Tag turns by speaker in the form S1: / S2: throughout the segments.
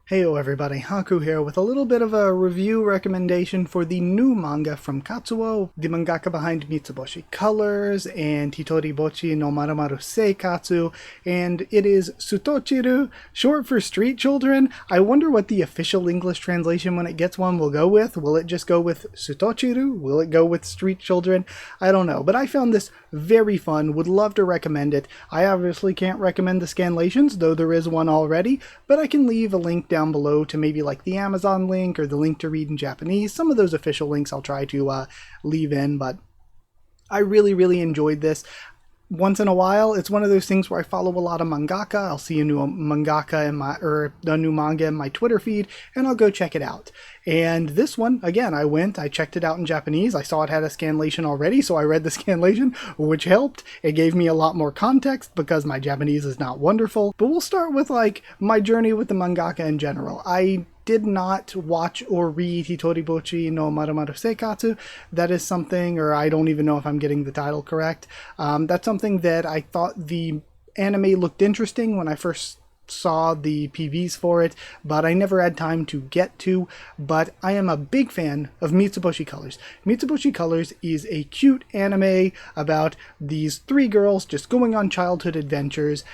S1: Heyo everybody, Haku here with a little bit of a review recommendation for the new manga from Katsuwo, the mangaka behind Mitsuboshi Colors and Hitoribocchi no Marumaru Seikatsu, and it is Sutochiru, short for Street Children. I wonder what the official English translation, when it gets one, will go with. Will it just go with Sutochiru? Will it go with Street Children? I don't know, but I found this very fun, would love to recommend it. I obviously can't recommend the scanlations, though there is one already, but I can leave a link down below to maybe like the Amazon link or the link to read in Japanese. Some of those official links I'll try to leave in, but I really enjoyed this. Once in a while, it's one of those things where I follow a lot of mangaka. I'll see a new mangaka or a new manga in my Twitter feed, and I'll go check it out. And this one, again, I checked it out in Japanese. I saw it had a scanlation already, so I read the scanlation, which helped. It gave me a lot more context because my Japanese is not wonderful. But we'll start with like my journey with the mangaka in general. I did not watch or read Hitoribocchi no Marumaru Seikatsu. That is something, or I don't even know if I'm getting the title correct. That's something that I thought the anime looked interesting when I first saw the PVs for it, but I never had time to get to. But I am a big fan of Mitsuboshi Colors. Mitsuboshi Colors is a cute anime about these three girls just going on childhood adventures,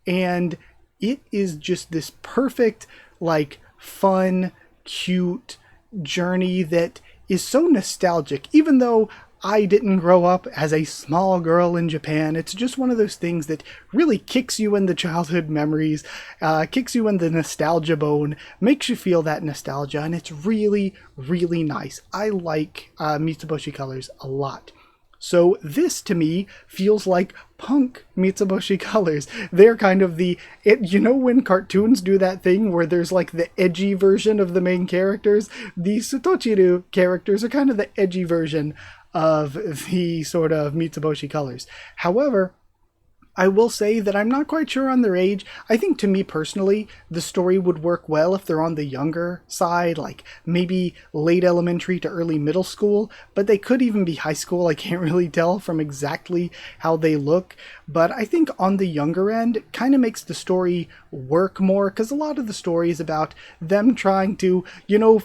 S1: and it is just this perfect, like, fun, cute journey that is so nostalgic. Even though I didn't grow up as a small girl in Japan, it's just one of those things that really kicks you in the childhood memories, kicks you in the nostalgia bone, makes you feel that nostalgia, and it's really nice. I like Mitsuboshi Colors a lot. So this, to me, feels like punk Mitsuboshi Colors. They're kind of you know when cartoons do that thing where there's like the edgy version of the main characters? The Sutochiru characters are kind of the edgy version of the sort of Mitsuboshi Colors. However, I will say that I'm not quite sure on their age. I think, to me personally, the story would work well if they're on the younger side, like maybe late elementary to early middle school, but they could even be high school. I can't really tell from exactly how they look, but I think on the younger end, it kind of makes the story work more, because a lot of the story is about them trying to,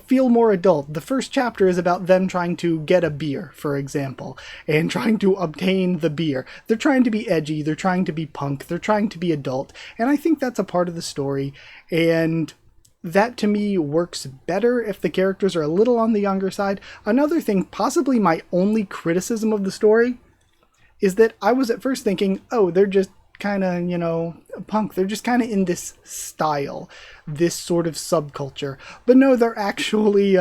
S1: feel more adult. The first chapter is about them trying to get a beer, for example, and trying to obtain the beer. They're trying to be edgy, they're trying to be punk, they're trying to be adult, and I think that's a part of the story, and that to me works better if the characters are a little on the younger side. Another thing, possibly my only criticism of the story, is that I was at first thinking, oh, they're just kind of, punk. They're just kind of in this style, this sort of subculture. But no, they're actually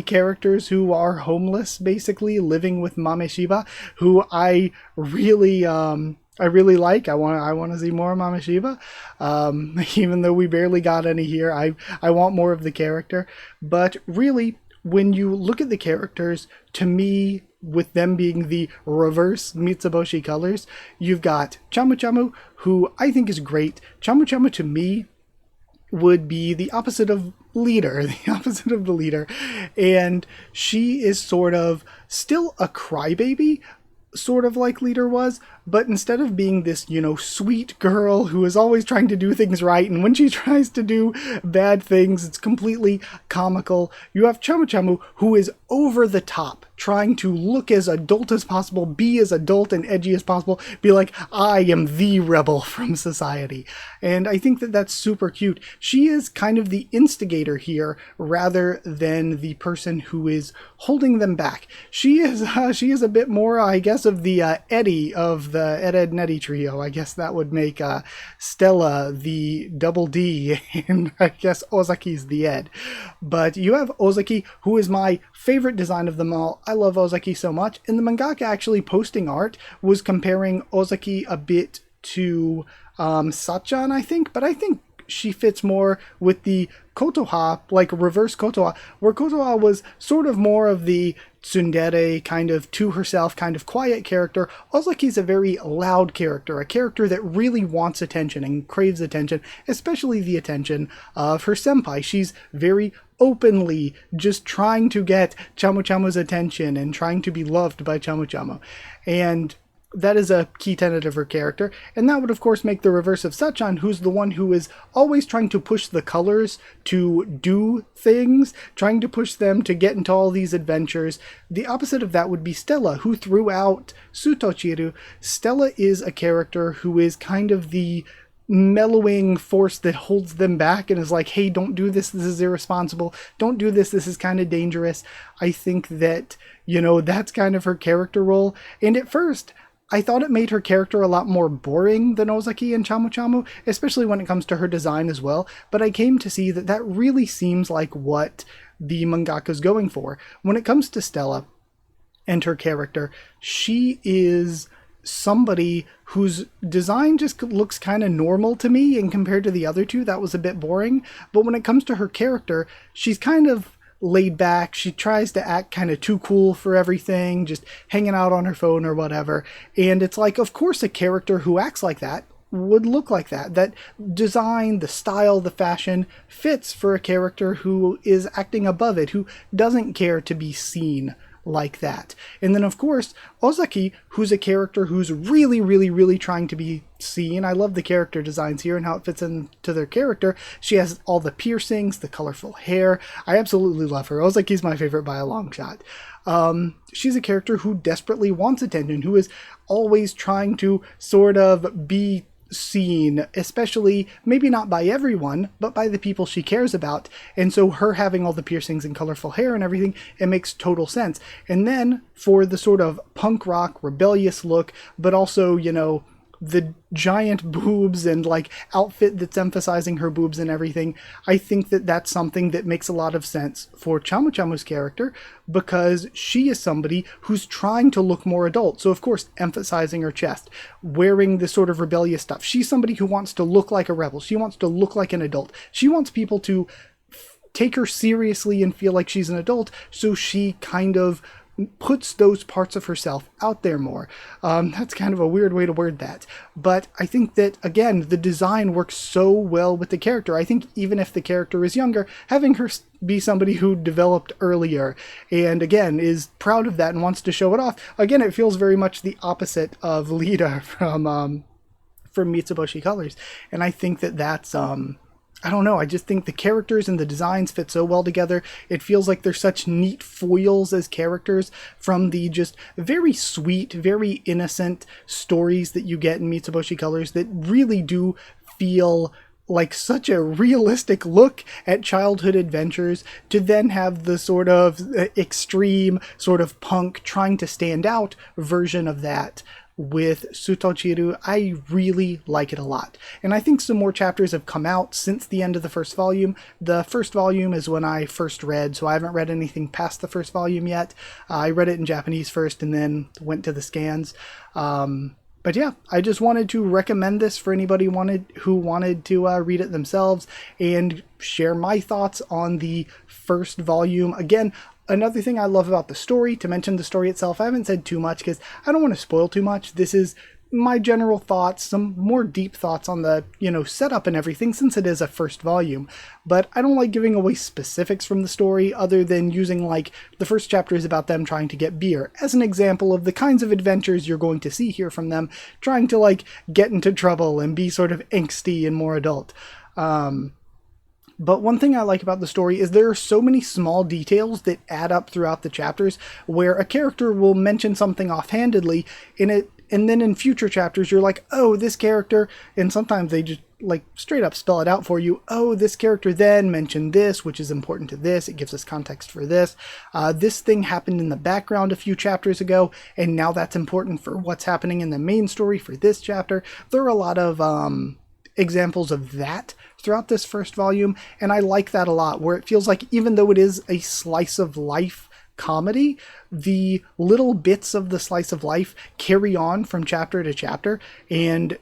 S1: characters who are homeless, basically living with Mameshiba, who I really like. I want to see more of Mameshiba. Even though we barely got any here, I want more of the character. But really, when you look at the characters, to me, with them being the reverse Mitsuboshi Colors, you've got Chamu Chamu, who I think is great. Chamu Chamu, to me, would be the opposite of leader, and she is sort of still a crybaby, sort of like Leader was, but instead of being this, sweet girl who is always trying to do things right, and when she tries to do bad things, it's completely comical, you have Chamu Chamu, who is over the top, trying to look as adult as possible, be as adult and edgy as possible, be like, I am the rebel from society. And I think that that's super cute. She is kind of the instigator here, rather than the person who is holding them back. She is a bit more, I guess, of the Eddie of the Ed, Edd n Eddy trio. I guess that would make Stella the double D, and I guess Ozaki's the Ed. But you have Ozaki, who is my favorite design of them all. I love Ozaki so much, and the mangaka actually posting art was comparing Ozaki a bit to Sachan, I think, but I think she fits more with the Kotoha, like reverse Kotoha, where Kotoha was sort of more of the tsundere, kind of to herself, kind of quiet character. Ozaki's a very loud character, a character that really wants attention and craves attention, especially the attention of her senpai. She's very openly just trying to get Chamu Chamu's attention and trying to be loved by Chamu Chamu. And that is a key tenet of her character, and that would of course make the reverse of Sachan, who's the one who is always trying to push the colors to do things, trying to push them to get into all these adventures. The opposite of that would be Stella, who throughout Sutochiru, Stella is a character who is kind of the mellowing force that holds them back and is like, hey, don't do this, this is irresponsible, don't do this, this is kind of dangerous. I think that, that's kind of her character role, and at first I thought it made her character a lot more boring than Ozaki and Chamu Chamu, especially when it comes to her design as well, but I came to see that that really seems like what the mangaka's going for. When it comes to Stella and her character, she is somebody whose design just looks kind of normal to me, and compared to the other two, that was a bit boring, but when it comes to her character, she's kind of laid back. She tries to act kind of too cool for everything, just hanging out on her phone or whatever. And it's like, of course, a character who acts like that would look like that. That design, the style, the fashion fits for a character who is acting above it, who doesn't care to be seen like that. And then of course Ozaki, who's a character who's really, really, really trying to be seen. I love the character designs here and how it fits into their character. She has all the piercings, the colorful hair. I absolutely love her. Ozaki's my favorite by a long shot. She's a character who desperately wants attention, who is always trying to sort of be seen, especially maybe not by everyone, but by the people she cares about. And so her having all the piercings and colorful hair and everything, it makes total sense. And then for the sort of punk rock rebellious look, but also, the giant boobs and like outfit that's emphasizing her boobs and everything, I think that that's something that makes a lot of sense for Chamu Chamu's character, because she is somebody who's trying to look more adult. So of course, emphasizing her chest, wearing this sort of rebellious stuff. She's somebody who wants to look like a rebel. She wants to look like an adult. She wants people to take her seriously and feel like she's an adult. So she kind of puts those parts of herself out there more. That's kind of a weird way to word that. But I think that, again, the design works so well with the character. I think even if the character is younger, having her be somebody who developed earlier and, again, is proud of that and wants to show it off, again, it feels very much the opposite of Lita from Mitsuboshi Colors. And I think that that's... I don't know, I just think the characters and the designs fit so well together. It feels like they're such neat foils as characters from the just very sweet, very innocent stories that you get in Mitsuboshi Colors that really do feel like such a realistic look at childhood adventures, to then have the sort of extreme, sort of punk, trying to stand out version of that with Sutochiru. I really like it a lot. And I think some more chapters have come out since the end of the first volume. The first volume is when I first read, so I haven't read anything past the first volume yet. I read it in Japanese first and then went to the scans. But yeah, I just wanted to recommend this for anybody who wanted to read it themselves and share my thoughts on the first volume. Again, another thing I love about the story, to mention the story itself, I haven't said too much because I don't want to spoil too much. This is my general thoughts, some more deep thoughts on the, setup and everything, since it is a first volume. But I don't like giving away specifics from the story other than using, like, the first chapter is about them trying to get beer as an example of the kinds of adventures you're going to see here from them, trying to, like, get into trouble and be sort of angsty and more adult. But one thing I like about the story is there are so many small details that add up throughout the chapters, where a character will mention something offhandedly in it, and then in future chapters you're like, oh, this character, and sometimes they just like straight up spell it out for you. Oh, this character then mentioned this, which is important to this. It gives us context for this. This thing happened in the background a few chapters ago, and now that's important for what's happening in the main story for this chapter. There are a lot of examples of that throughout this first volume, and I like that a lot, where it feels like even though it is a slice of life comedy, the little bits of the slice of life carry on from chapter to chapter and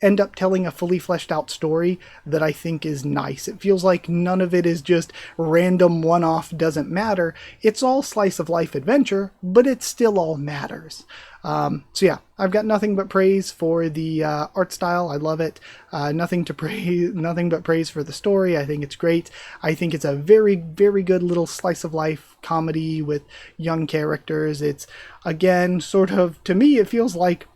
S1: end up telling a fully fleshed out story that I think is nice. It feels like none of it is just random one-off, doesn't matter. It's all slice of life adventure, but it still all matters. So yeah, I've got nothing but praise for the art style. I love it. Nothing but praise for the story. I think it's great. I think it's a very, very good little slice of life comedy with young characters. It's, again, sort of, to me, it feels like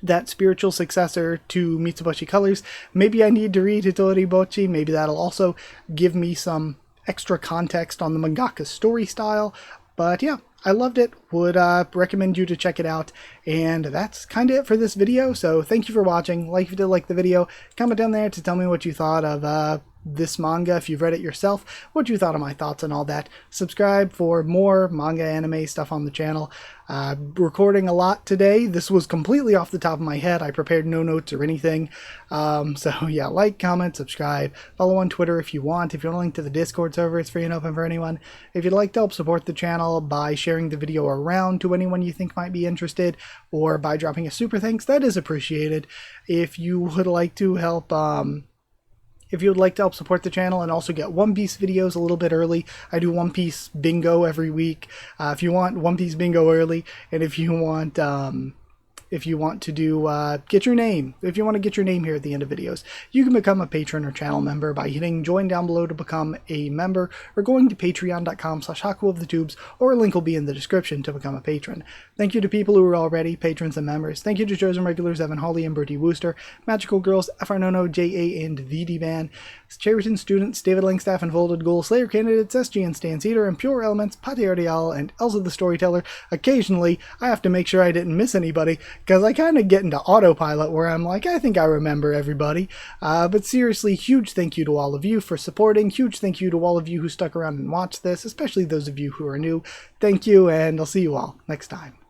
S1: that spiritual successor to Mitsuboshi Colors. Maybe I need to read Hitoribocchi. Maybe that'll also give me some extra context on the mangaka's story style. But yeah, I loved it. Would recommend you to check it out. And that's kind of it for this video. So thank you for watching. Like if you did like the video, comment down there to tell me what you thought of this manga, if you've read it yourself, what you thought of my thoughts and all that. Subscribe for more manga anime stuff on the channel. Recording a lot today. This was completely off the top of my head. I prepared no notes or anything. So yeah, like, comment, subscribe. Follow on Twitter if you want. If you want a link to the Discord server, it's free and open for anyone. If you'd like to help support the channel by sharing the video around to anyone you think might be interested, or by dropping a super thanks, that is appreciated. If you would like to help support the channel and also get One Piece videos a little bit early, I do One Piece bingo every week. If you want One Piece bingo early, and if you want to do get your name here at the end of videos, you can become a patron or channel member by hitting join down below to become a member, or going to patreon.com/HakuOfTheTubes, or a link will be in the description to become a patron. Thank you to people who are already patrons and members. Thank you to chosen regulars Evan Hawley and Bertie Wooster, Magical Girls, FR Nono, JA, and VD Van, Cheriton students, David Langstaff and Folded Ghoul, Slayer candidates, SG and Stan Cedar, and Pure Elements, Pate Ardial, and Elsa the Storyteller. Occasionally, I have to make sure I didn't miss anybody, because I kind of get into autopilot where I'm like, I think I remember everybody. But seriously, huge thank you to all of you for supporting. Huge thank you to all of you who stuck around and watched this, especially those of you who are new. Thank you, and I'll see you all next time.